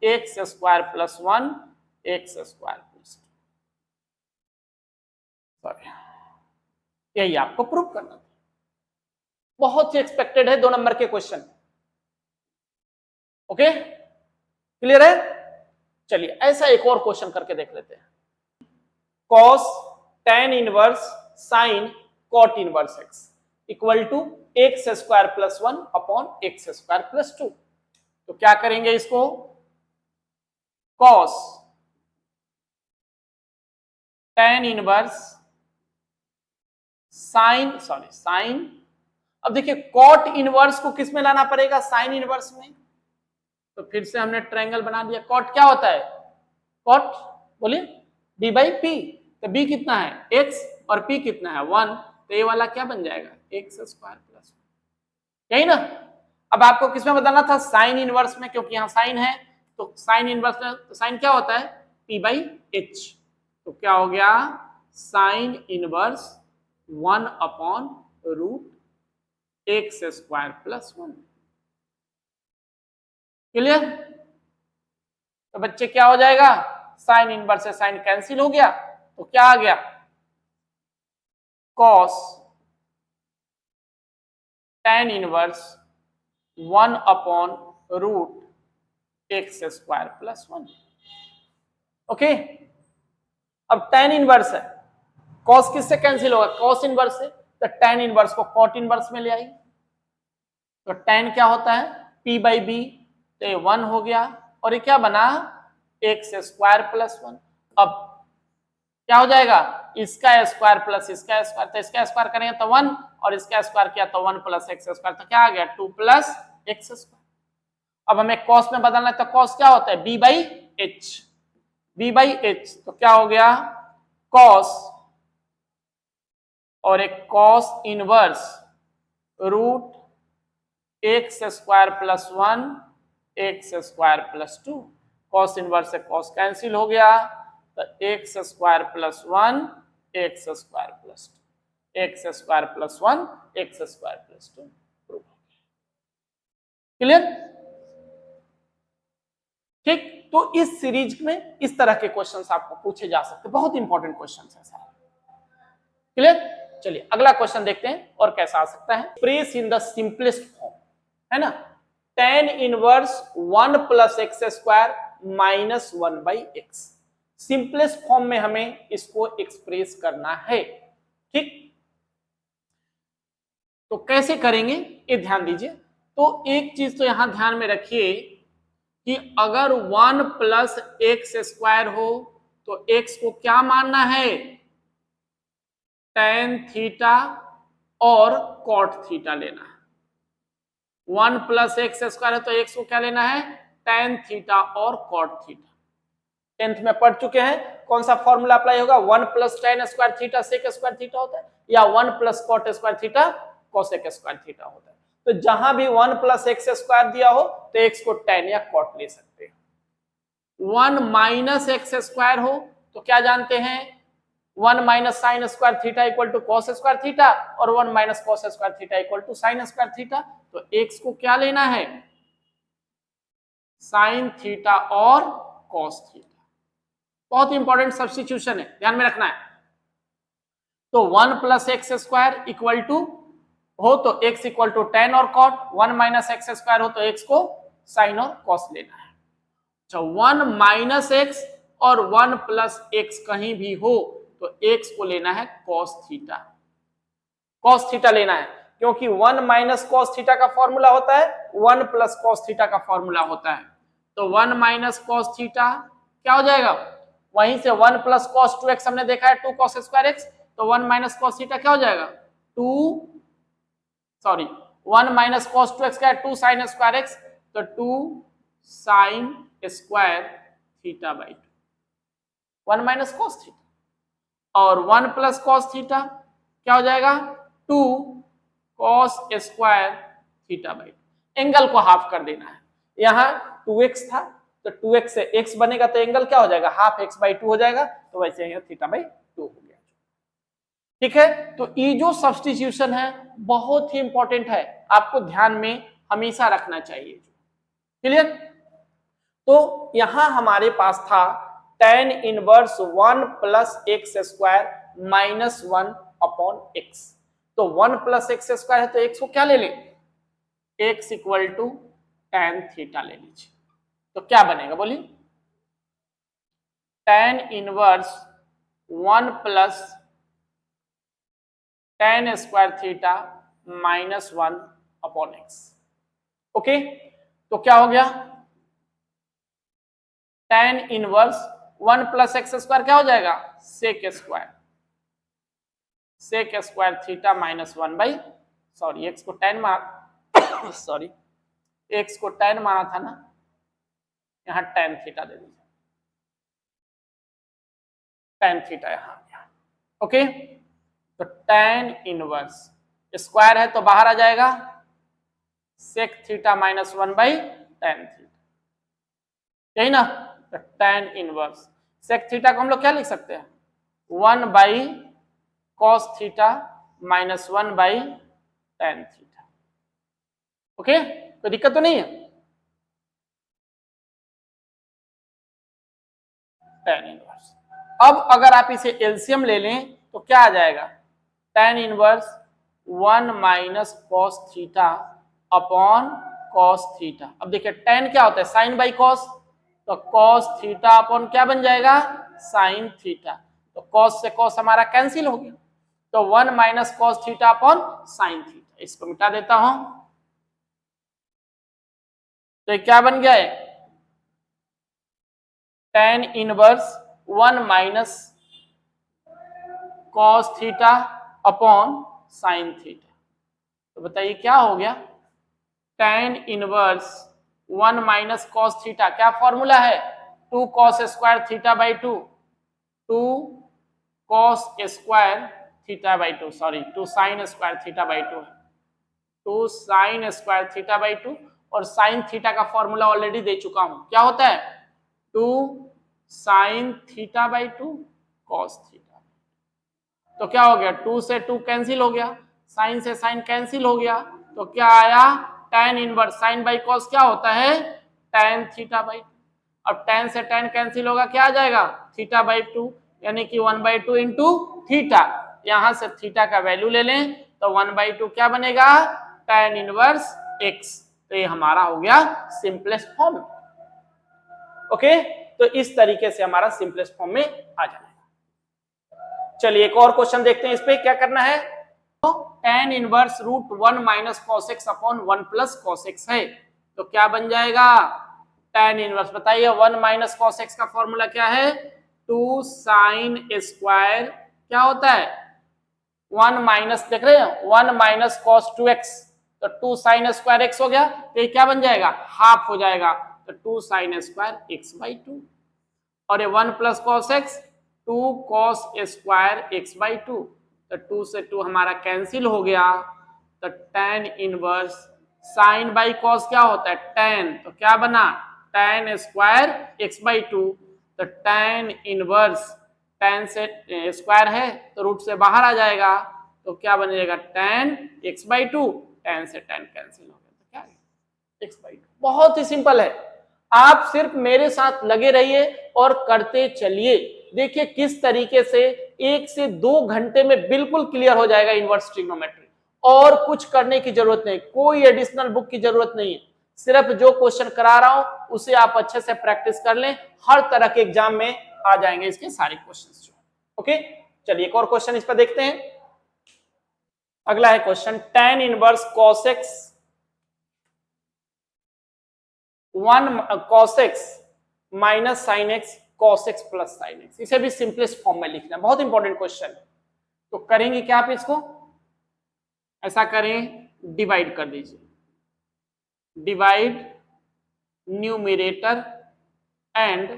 x square plus 1 x square plus 2। Sorry, यही आपको प्रूव करना था, बहुत ही एक्सपेक्टेड है 2 नंबर के क्वेश्चन। ओके, क्लियर है, चलिए ऐसा एक और क्वेश्चन करके देख लेते हैं, cos tan inverse sine cot inverse x equal to x square plus 1 upon x square plus 2। तो क्या करेंगे इसको, cos tan इनवर्स साइन, अब देखिए cot इनवर्स को किस में लाना पड़ेगा, साइन इनवर्स में, तो फिर से हमने ट्रायंगल बना दिया। cot क्या होता है, cot बोलिए b बाई पी, तो b कितना है x और p कितना है 1, तो ये वाला क्या बन जाएगा, एक्स स्क्वायर प्लस 1, यही ना। अब आपको किस में बदलना था, साइन इनवर्स में, क्योंकि यहाँ साइन है, तो साइन इनवर्स में, तो साइन क्या होता है p बाई एच, तो क्या हो गया, sine inverse 1 upon root x square plus 1। Clear, तो बच्चे क्या हो जाएगा, साइन इनवर्स से साइन कैंसिल हो गया, तो क्या आ गया, cos tan inverse 1 upon root x square plus 1। Okay, अब tan इनवर्स है, cos किससे कैंसिल होगा, cos इनवर्स से, तो tan इनवर्स को cot इनवर्स में ले आई, तो tan क्या होता है p बाई बी, तो ये 1 हो गया, और ये क्या बना एक्स स्क्वायर प्लस 1। अब क्या हो जाएगा, इसका स्क्वायर प्लस इसका स्क्वायर, तो इसका स्क्वायर करेंगे तो 1, और इसका स्क्वायर किया तो 1 प्लस एक्स स्क्वायर, तो क्या आ गया 2 प्लस एक्स स्क्वायर। अब हमें कॉस में बदलना है, तो कॉस क्या होता है b by h, b by h, तो क्या हो गया कॉस, और एक cos inverse root x square plus 1 x square plus 2, cos inverse से कॉस कैंसिल हो गया, तो x square plus 1 x square plus 2, x square plus 1 x square plus 2 prove हो गया। क्लियर? ठीक, तो इस सीरीज में इस तरह के क्वेश्चंस आपको पूछे जा सकते हैं, बहुत इंपॉर्टेंट क्वेश्चंस है सारे। क्लियर? चलिए अगला क्वेश्चन देखते हैं और कैसा आ सकता है। Express in the simplest form, है ना, tan inverse 1 plus x square minus 1 by x. Simplest form में हमें इसको एक्सप्रेस करना है। ठीक, तो कैसे करेंगे ये ध्यान दीजिए। तो एक चीज तो यहां ध्यान में रखिए कि अगर 1 प्लस एक्स स्क्वायर हो तो x को क्या मानना है, tan थीटा और cot थीटा लेना है। 1 प्लस एक्स स्क्वायर है तो x को क्या लेना है, tan थीटा और cot थीटा। 10th में पढ़ चुके हैं कौन सा फॉर्मूला अप्लाई होगा, 1 plus tan square theta sec square theta होता है, या 1 प्लस cot square theta cosec square theta होता है। तो जहां भी 1 प्लस एक्स स्क्वायर दिया हो तो x को tan या cot ले सकते हैं। 1 माइनस एक्स स्क्वायर हो तो क्या जानते हैं, 1 minus sine square theta equal to cos square theta, और 1 minus cos square theta equal to sine square theta. तो x को क्या लेना है, साइन थीटा और कॉस थीटा। बहुत इंपॉर्टेंट सब्स्टिट्यूशन है, ध्यान में रखना है। तो 1 plus x square equal to हो तो x इक्वल टू tan और cot, 1 माइनस एक्स स्क्वायर हो तो x को साइन और कॉस लेना है। 1 माइनस एक्स और 1 प्लस एक्स कहीं भी हो तो x को लेना है cos थीटा, cos थीटा लेना है, क्योंकि 1 माइनस cos थीटा का फॉर्मूला होता है 1 प्लस cos थीटा का फॉर्मूला होता है। तो 1 माइनस cos थीटा क्या हो जाएगा, वहीं से 1 प्लस cos 2x हमने देखा है 2 cos स्क्वायर x, तो 1 माइनस cos थीटा क्या हो जाएगा 1 माइनस cos 2x क्या है 2 sin स्क्वायर x, तो 2 sin square theta by 2, 1 minus cos theta, और 1 प्लस cos थीटा क्या हो जाएगा 2 cos square theta by 2। Angle को हाफ कर देना है, यहां 2x था तो 2x से x बनेगा तो एंगल क्या हो जाएगा हाफ x बाई 2 हो जाएगा, तो वैसे यहाँ थीटा बाई 2 हो गया। ठीक है, तो ये जो सब्स्टिट्यूशन है बहुत ही इंपॉर्टेंट है, आपको ध्यान में हमेशा रखना चाहिए। क्लियर? तो यहां हमारे पास था tan inverse 1 plus x square minus 1 upon x। तो 1 प्लस एक्स स्क्वायर है तो x को क्या ले लें, x equal to tan theta ले लीजिए। तो क्या बनेगा बोलिए, tan inverse 1 plus tan square theta minus 1 upon x। Okay, तो क्या हो गया, tan inverse 1 plus x square क्या हो जाएगा sec square theta minus 1 by, sorry x को tan माना सॉरी एक्स को tan माना था ना, यहां tan थीटा दे दीजिए, tan थीटा यहां गया। ओके, तो tan इनवर्स स्क्वायर है तो बाहर आ जाएगा sec theta minus 1 by tan theta, यही ना। तो tan इनवर्स सेक थीटा को हम लोग क्या लिख सकते हैं 1 by cos theta minus 1 by tan theta. Okay, कोई दिक्कत तो नहीं है। tan इनवर्स, अब अगर आप इसे एलसीएम ले लें तो क्या आ जाएगा tan inverse 1 minus cos theta upon cos theta. अब देखिए tan क्या होता है साइन बाई कॉस, तो कॉस थीटा अपॉन क्या बन जाएगा साइन थीटा, तो कॉस से कॉस हमारा कैंसिल हो गया, तो 1 minus cos theta upon sine theta. इसको मिटा देता हूं तो क्या बन गया है tan inverse 1 minus cos theta upon sine theta. तो बताइए क्या हो गया, tan inverse 1 minus cos theta क्या फॉर्मूला है 2 cos square theta by 2, 2 cos square theta by 2, sorry 2 sine square theta by 2 है, 2 साइन स्क्वायर थीटा बाई 2, और sine theta का फॉर्मूला ऑलरेडी दे चुका हूं, क्या होता है 2 sine theta by 2 cos theta. तो क्या हो गया, 2 से 2 कैंसिल हो गया, साइन से साइन कैंसिल हो गया, तो क्या आया tan inverse sign by cos क्या होता है tan थीटा बाई। अब tan से tan कैंसिल होगा, क्या आ जाएगा थीटा बाई 2, यानी कि 1/2 इंटू थीटा। यहां से थीटा का वैल्यू ले लें तो 1/2 क्या बनेगा tan इनवर्स x। तो ये हमारा हो गया सिंपलेस्ट फॉर्म। ओके, तो इस तरीके से हमारा सिंपलेस्ट फॉर्म में आ जाएगा। चलिए एक और क्वेश्चन देखते हैं, इस पे क्या करना है। तो tan inverse root 1 minus cos x upon 1 plus cos x है, तो क्या बन जाएगा tan इनवर्स, बताइए 1 माइनस कॉस एक्स का फॉर्मूला क्या है 2 साइन स्क्वायर क्या होता है 1 माइनस, देख रहे हैं 1 माइनस कॉस 2x, तो 2 साइन स्क्वायर एक्स हो गया, तो ये क्या बन जाएगा हाफ हो जाएगा, तो 2 साइन स्क्वायर एक्स बाई 2, और ये 1 plus cos x 2 cos square x by 2, तो 2 से 2 हमारा कैंसिल हो गया, तो tan inverse sign by cos क्या होता है tan, तो क्या बना tan स्क्वायर एक्स बाई 2, तो tan इनवर्स tan से स्क्वायर है तो रूट से बाहर आ जाएगा, तो क्या बनेगा tan x बाई 2, tan से tan कैंसिल हो गया, तो क्या है x बाई 2। बहुत ही सिंपल है, आप सिर्फ मेरे साथ लगे रहिए और करते चलिए, देखिए किस तरीके से 1 से 2 घंटे में बिल्कुल क्लियर हो जाएगा इनवर्स ट्रिग्नोमेट्री, और कुछ करने की जरूरत नहीं, कोई एडिशनल बुक की जरूरत नहीं है, सिर्फ जो क्वेश्चन करा रहा हूं उसे आप अच्छे से प्रैक्टिस कर लें, हर तरह के एग्जाम में आ जाएंगे इसके सारे क्वेश्चंस जो। ओके, चलिए एक और क्वेश्चन इस पर देखते हैं। अगला है question tan inverse cos x 1 cos x minus sine x cos x plus sine x, इसे भी सिंपलेस्ट फॉर्म में लिखना, बहुत इंपॉर्टेंट क्वेश्चन। तो करेंगे क्या आप इसको, ऐसा करें डिवाइड कर दीजिए, divide numerator and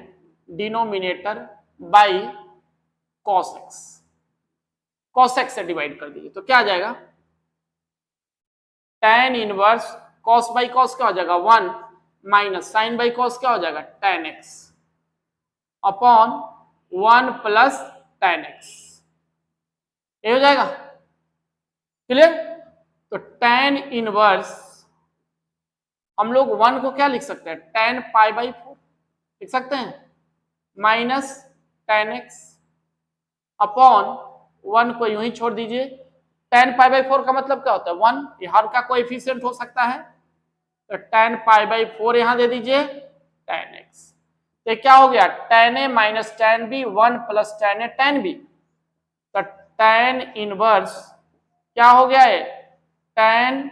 denominator by cos x, cos x से डिवाइड कर दीजिए, तो क्या आ जाएगा tan inverse cos by cos क्या हो जाएगा 1 माइनस साइन बाई cos क्या हो जाएगा tan x upon 1 plus tan x, ये हो जाएगा क्लियर। तो tan इनवर्स हम लोग 1 को क्या लिख सकते हैं tan पाई बाई 4 लिख सकते हैं, माइनस tan x अपॉन 1 को यूं ही छोड़ दीजिए, tan पाई बाई 4 का मतलब क्या होता है 1, ये हर का कोएफिशिएंट हो सकता है, तो tan पाई बाई 4 यहां दे दीजिए tan x, तो क्या हो गया tan a minus tan b 1 plus tan a tan b, तो tan इनवर्स क्या हो गया है tan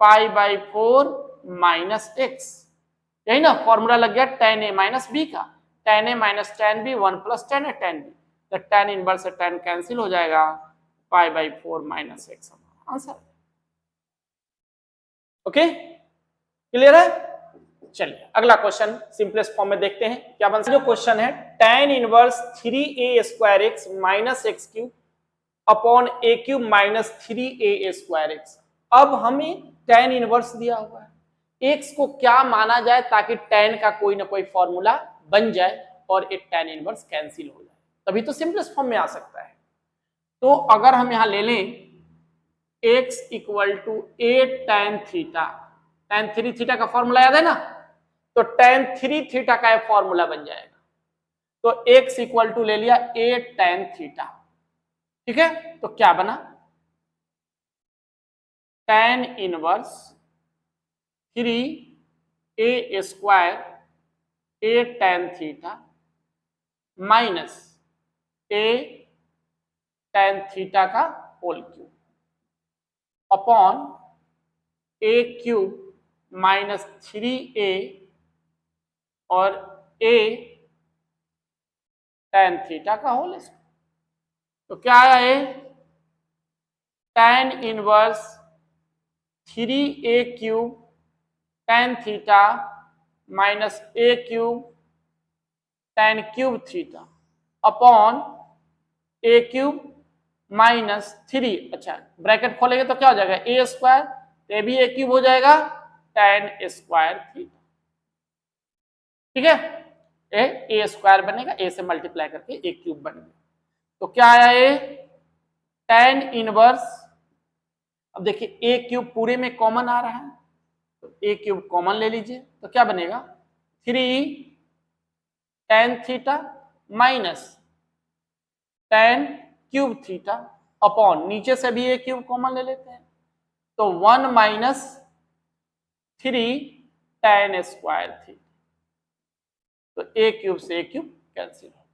pi by 4 minus x, यही ना फॉर्मूला लग गया tan a माइनस b का, tan a minus tan b 1 plus tan a tan b, तो tan इनवर्स से tan कैंसिल हो जाएगा, pi by 4 minus x answer. Okay clear है। चलिए अगला क्वेश्चन सिंपलेस्ट फॉर्म में देखते हैं क्या बनता है। जो क्वेश्चन है tan inverse 3a square x minus x cube upon a cube minus 3a square x. अब हमें tan इनवर्स दिया हुआ है, x को क्या माना जाए ताकि tan का कोई ना कोई फॉर्मूला बन जाए और एक tan इनवर्स कैंसिल हो जाए, तभी तो सिंपलेस्ट फॉर्म में आ सकता है। तो अगर हम यहां ले लें x equal to a tan theta, tan 3 theta का फॉर्मूला याद है ना, तो tan 3 थीटा का फॉर्मूला बन जाएगा, तो x इक्वल टू ले लिया a tan थीटा, ठीक है, तो क्या बना tan inverse 3a square a tan theta minus a tan theta का whole cube upon a cube minus 3a और a tan थीटा का होल स्क्वायर, तो क्या आया है tan inverse 3a cube tan theta minus a cube tan cube theta upon a cube minus 3, अच्छा bracket खोलेंगे तो क्या हो जाएगा a स्क्वायर, ये भी a क्यूब हो जाएगा tan स्क्वायर थीटा, ठीक है, a स्क्वायर बनेगा, a से मल्टीप्लाई करके a क्यूब बनेगा, तो क्या आया ये tan इनवर्स, अब देखिए ए क्यूब पूरे में कॉमन आ रहा है तो ए क्यूब कॉमन ले लीजिए तो क्या बनेगा 3 tan theta minus tan cube theta upon नीचे से भी ए क्यूब कॉमन ले लेते हैं तो 1 माइनस 3 tan स्क्वायर थीटा, तो ए क्यूब से ए क्यूब कैंसिल हो।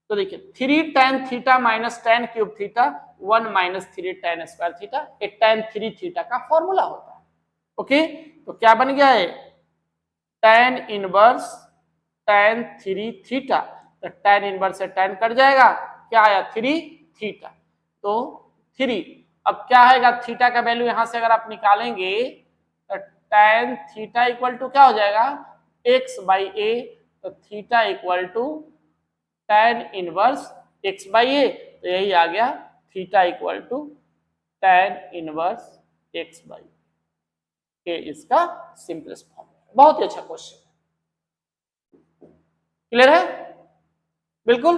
तो देखिए 3 tan theta minus tan cube theta 1 minus 3 tan square theta, ये tan 3 थीटा का फॉर्मूला होता है। ओके, तो क्या बन गया है tan इनवर्स tan 3 थीटा, तो tan इनवर्स से tan कट जाएगा, क्या आया 3 थीटा, तो 3 अब क्या आएगा थीटा का वैल्यू यहां से अगर आप निकालेंगे तो tan थीटा इक्वल टू क्या हो जाएगा x बाई ए, तो theta equal to tan inverse x by a, तो यही आ गया theta equal to tan inverse x by a, इसका सिंपलेस्ट फॉर्म है। बहुत ही अच्छा क्वेश्चन है, क्लियर है बिल्कुल।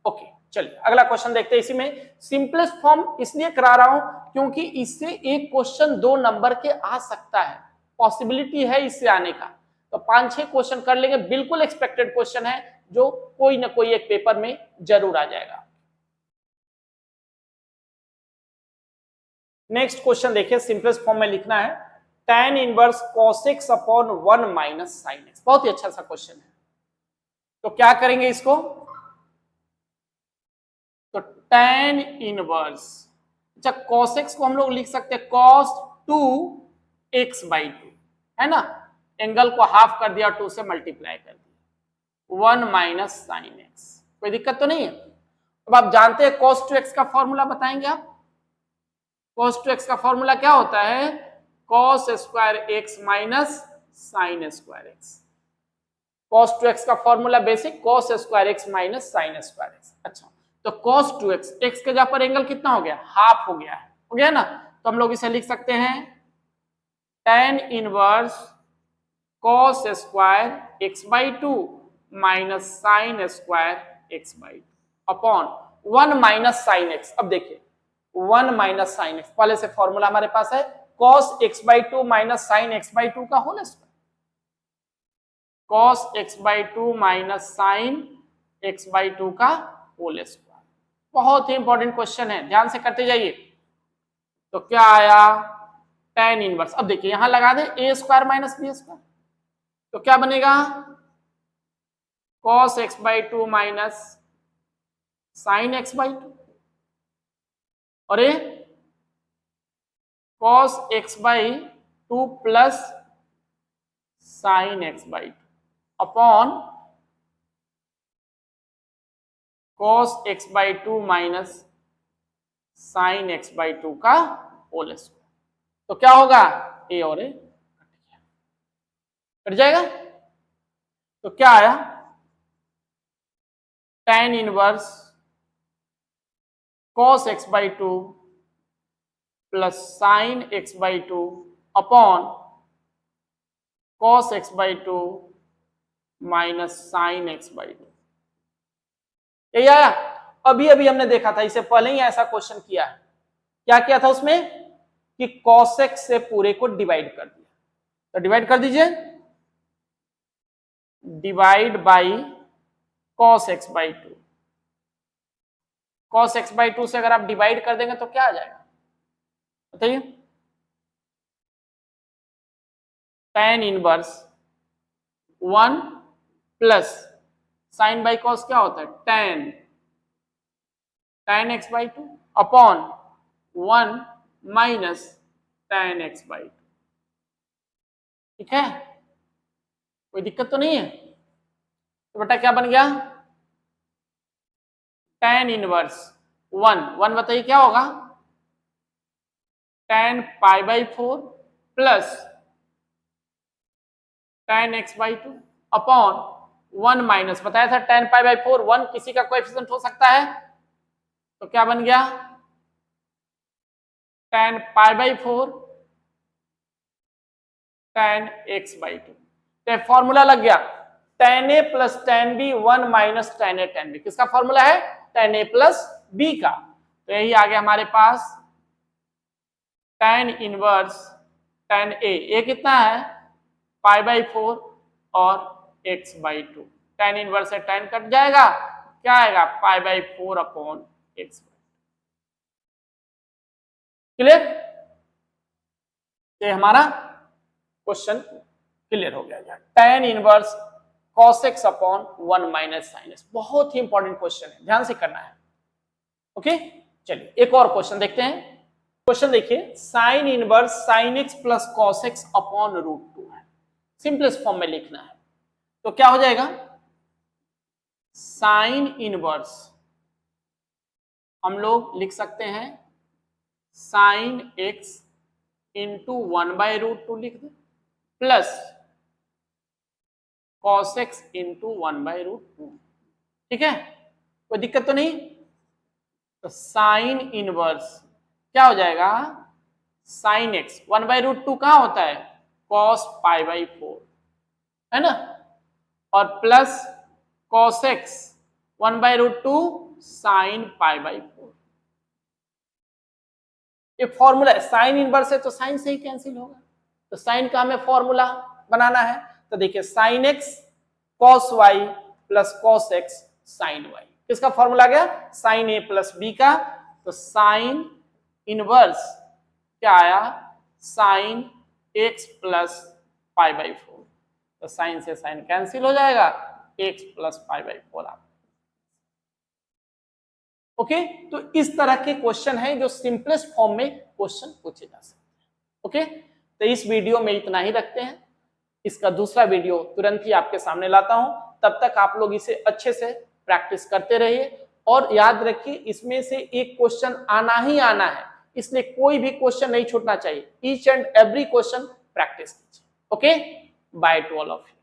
ओके चलिए अगला क्वेश्चन देखते हैं। इसी में सिंपलेस्ट फॉर्म इसलिए करा रहा हूं क्योंकि इससे एक क्वेश्चन 2 नंबर के आ सकता है, पॉसिबिलिटी है इससे आने का, तो 5-6 क्वेश्चन कर लेंगे, बिल्कुल एक्सपेक्टेड क्वेश्चन है जो कोई ना कोई एक पेपर में जरूर आ जाएगा। नेक्स्ट क्वेश्चन देखिए, सिंपलेस्ट फॉर्म में लिखना है tan inverse cos x upon 1 minus sin x, बहुत ही अच्छा सा क्वेश्चन है। तो क्या करेंगे इसको, तो tan इनवर्स, अच्छा cos x को हम लोग लिख सकते हैं cos 2x बाई 2, है ना, एंगल को हाफ कर दिया 2 से मल्टीप्लाई कर दिया 1 माइनस साइन एक्स, कोई दिक्कत तो नहीं है। अब आप जानते हैं cos 2x का फॉर्मूला बताएंगे आप, cos 2x का फॉर्मूला क्या होता है cos square x minus sine square x, cos 2x का formula basic cos square x minus sine square x. अच्छा तो cos 2x, x के जगह पर एंगल कितना हो गया हाफ हो गया है, हो गया ना, तो हम लोग इसे लिख सकते हैं tan inverse cos square x by 2 minus sine square x by 2 upon 1 minus sine x। अब देखिए 1 माइनस साइन x, पहले से फॉर्मूला हमारे पास है cos x by 2 minus sine x by 2 का whole square, cos x by 2 minus sine x by 2 का whole square. बहुत ही important question है, ध्यान से करते जाइए। तो क्या आया tan इनवर्स, अब देखिए यहां लगा दे a square minus B square, तो क्या बनेगा cos x by 2 minus sine x by 2 और ये cos x by 2 plus sine x by 2 upon cos x by 2 minus sine x by 2 का होल स्क्वायर। तो क्या होगा ए और ए कट जाएगा, तो क्या आया tan inverse cos x by 2 plus sine x by 2 upon cos x by 2 minus sine x by 2, यही आया। अभी अभी हमने देखा था, इससे पहले ही ऐसा क्वेश्चन किया है, क्या किया था उसमें कि cos x से पूरे को डिवाइड कर दिया, तो डिवाइड कर दीजिए, divide by cos x by 2, cos x by 2 से अगर आप डिवाइड कर देंगे तो क्या आ जाएगा बताइए, tan inverse 1 plus sign by cos क्या होता है tan x by 2 upon 1 minus tan x by 2, ठीक है, कोई दिक्कत तो नहीं है। तो बेटा क्या बन गया tan इनवर्स 1 बताइए क्या होगा tan pi by 4 plus tan x by 2 upon 1 minus, बताया था tan पाई बाई 4 1 किसी का कोएफिशिएंट हो सकता है, तो क्या बन गया tan pi by 4 tan x by 2, तो फॉर्मूला लग गया tan a plus tan b 1 minus tan a tan b, किसका फॉर्मूला है tan a प्लस b का, तो यही आ गया हमारे पास tan इनवर्स tan ए कितना है π/4 और x/2। tan इनवर्स से tan कट जाएगा, क्या आएगा π/4 अपॉन x। क्लियर? ये हमारा क्वेश्चन क्लियर हो गया। tan inverse cos x upon 1 minus sin x, बहुत ही इंपॉर्टेंट क्वेश्चन है, ध्यान से करना है। ओके, चलिए एक और क्वेश्चन देखते हैं। क्वेश्चन देखिए, sin inverse sin x plus cos x upon √2 है, सिंपलेस्ट फॉर्म में लिखना है। तो क्या हो जाएगा, sin इनवर्स हम लोग लिख सकते हैं sin x इंटू 1/√2 लिख दे, प्लस cos x इंटू 1/√2। ठीक है, कोई दिक्कत तो नहीं? तो साइन इनवर्स क्या हो जाएगा, साइन एक्स 1/√2 कहां होता है, cos π/4 है ना, और प्लस cos x 1/√2 साइन π/4। ये फॉर्मूला है, साइन इनवर्स है तो साइन से ही कैंसिल होगा, तो साइन का हमें फॉर्मूला बनाना है। तो देखिए sine x cos y plus cos x sine y, किसका फॉर्मूला आ गया, साइन ए प्लस बी का। तो साइन इनवर्स क्या आया, साइन x प्लस π/4, तो साइन से साइन कैंसिल हो जाएगा, x प्लस π/4 आप। ओके, तो इस तरह के क्वेश्चन है जो सिंपलेस्ट फॉर्म में क्वेश्चन पूछे जा सकते हैं। ओके, तो इस वीडियो में इतना ही रखते हैं, इसका दूसरा वीडियो तुरंत ही आपके सामने लाता हूं। तब तक आप लोग इसे अच्छे से प्रैक्टिस करते रहिए, और याद रखिए इसमें से एक क्वेश्चन आना ही आना है, इसलिए कोई भी क्वेश्चन नहीं छूटना चाहिए। Each and every question practice कीजिए। Okay, bye to all of you.